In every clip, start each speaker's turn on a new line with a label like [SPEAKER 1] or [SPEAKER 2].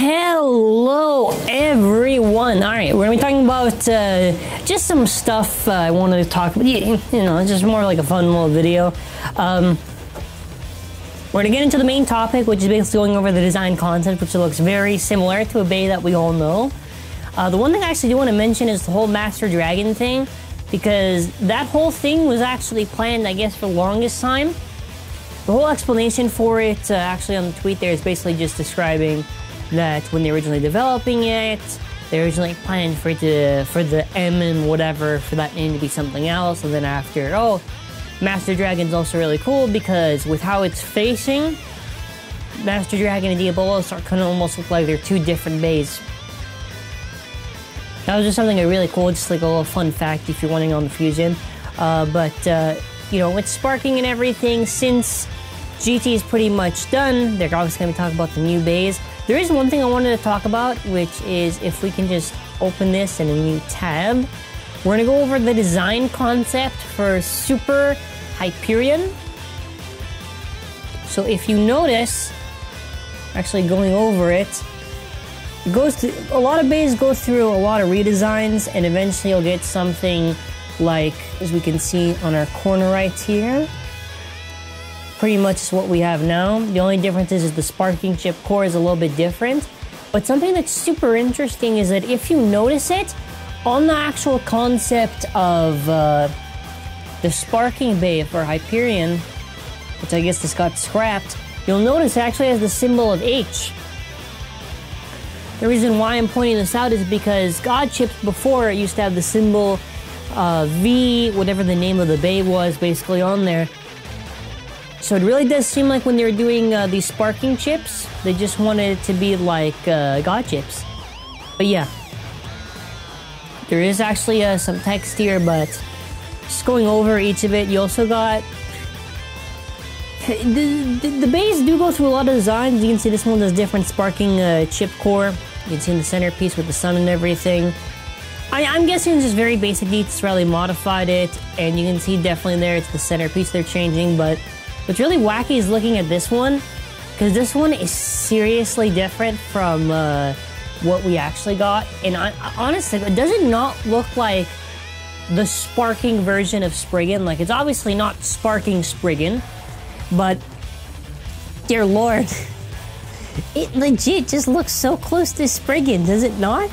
[SPEAKER 1] Hello everyone. Alright, we're gonna be talking about just some stuff I wanted to talk about. You know, it's just more like a fun little video. We're gonna get into the main topic, which is basically going over the design concept, which looks very similar to a bay that we all know. The one thing I actually do want to mention is the whole Master Dragon thing, because that whole thing was actually planned, I guess, for the longest time. The whole explanation for it, actually on the tweet there, is basically just describing that when they were originally developing it, they originally planned for it for the M and whatever, for that name to be something else, and then after, oh, Master Dragon's also really cool because with how it's facing, Master Dragon and Diabolo start kind of almost look like they're two different bays. That was just something really cool, just like a little fun fact if you're wondering on the fusion. You know, with sparking and everything, since GT is pretty much done, they're obviously going to be talking about the new bays. There is one thing I wanted to talk about, which is if we can just open this in a new tab, we're going to go over the design concept for Super Hyperion. So if you notice, actually going over it, it goes to, a lot of bays go through a lot of redesigns, and eventually you'll get something like, as we can see on our corner right here, pretty much is what we have now. The only difference is the sparking chip core is a little bit different. But something that's super interesting is that if you notice it, on the actual concept of the sparking bay for Hyperion, which I guess this got scrapped, you'll notice it actually has the symbol of H. The reason why I'm pointing this out is because God chips before used to have the symbol V, whatever the name of the bay was, basically on there. So it really does seem like when they were doing these sparking chips, they just wanted it to be like God chips. But yeah, there is actually some text here, but just going over each of it, you also got... The bays do go through a lot of designs. You can see this one does different sparking chip core. You can see in the centerpiece with the sun and everything. I'm guessing it's just very basic needs, really modified it, and you can see definitely there it's the centerpiece they're changing, but what's really wacky is looking at this one, because this one is seriously different from what we actually got, and honestly, it does not look like the sparking version of Spriggan. Like, it's obviously not sparking Spriggan, but dear lord, it legit just looks so close to Spriggan, does it not?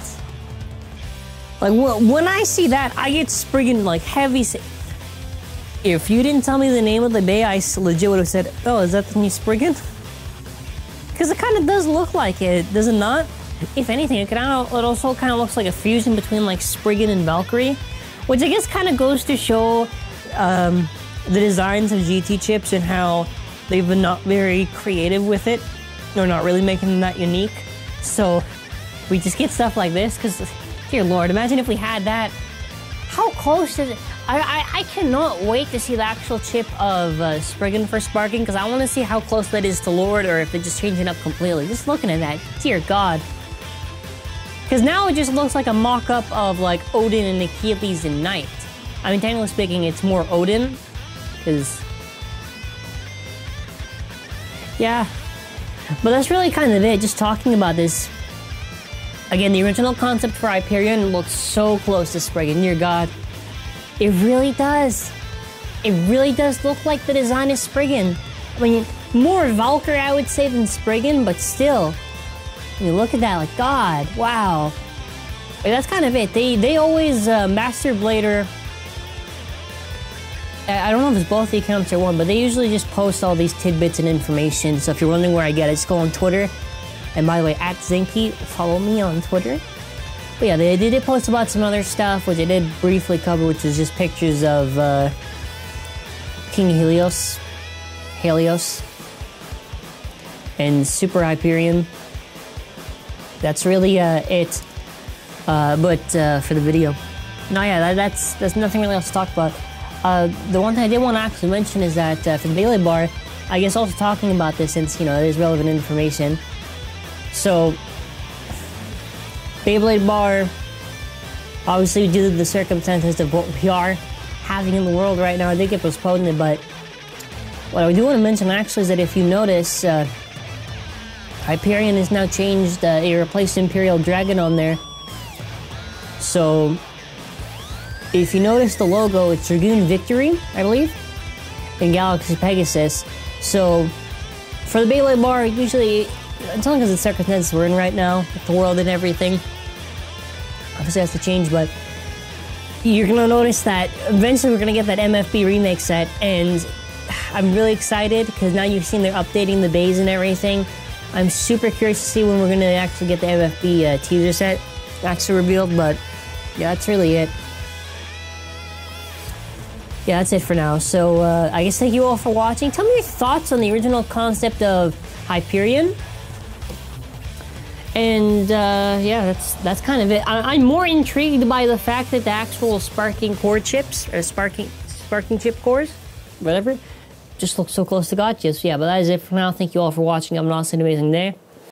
[SPEAKER 1] Like, when I see that, I get Spriggan, like, heavy. If you didn't tell me the name of the bay, I legit would have said, oh, is that the new Spriggan? Because it kind of does look like it, does it not? If anything, it also kind of looks like a fusion between, like, Spriggan and Valkyrie, which I guess kind of goes to show the designs of GT chips and how they've been not very creative with it, or not really making them that unique. So we just get stuff like this, because... Dear Lord, imagine if we had that. How close is it? I cannot wait to see the actual chip of Spriggan for sparking, because I want to see how close that is to Lord, or if they're just changing it up completely. Just looking at that, dear God. Because now it just looks like a mock-up of, like, Odin and Achilles and Knight. I mean, technically speaking, it's more Odin, because... yeah. But that's really kind of it, just talking about this. Again, the original concept for Hyperion looks so close to Spriggan, dear God. It really does. It really does look like the design is Spriggan. I mean, more Valkyrie, I would say, than Spriggan, but still. You look at that, like, God, wow. Like, that's kind of it. They always, Master Blader... I don't know if it's both the accounts or one, but they usually just post all these tidbits and information, so if you're wondering where I get it, just go on Twitter. And by the way, at Zinky, follow me on Twitter. But yeah, they did post about some other stuff, which I did briefly cover, which is just pictures of King Helios, and Super Hyperion. That's really it. For the video. No, yeah, that's nothing really else to talk about. The one thing I did want to actually mention is that for the Beyblade bar, I guess also talking about this since, you know, it is relevant information. So, Beyblade bar, obviously due to the circumstances of what we are having in the world right now, I did get postponed it, but what I do want to mention actually is that if you notice, Hyperion is now changed. It replaced Imperial Dragon on there. So, if you notice the logo, it's Dragoon Victory, I believe, and Galaxy Pegasus. So, for the Beyblade bar, usually, it's only because it's circumstances we're in right now, with the world and everything. Obviously, it has to change, but you're gonna notice that eventually we're gonna get that MFB remake set, and I'm really excited because now you've seen they're updating the bays and everything. I'm super curious to see when we're gonna actually get the MFB teaser set actually revealed, but yeah, that's really it. Yeah, that's it for now. So I guess thank you all for watching. Tell me your thoughts on the original concept of Hyperion. And yeah, that's kind of it. I'm more intrigued by the fact that the actual sparking core chips, or sparking chip cores, whatever, just look so close to gotchas. Yeah, but that is it for now. Thank you all for watching. Have an awesome, amazing day.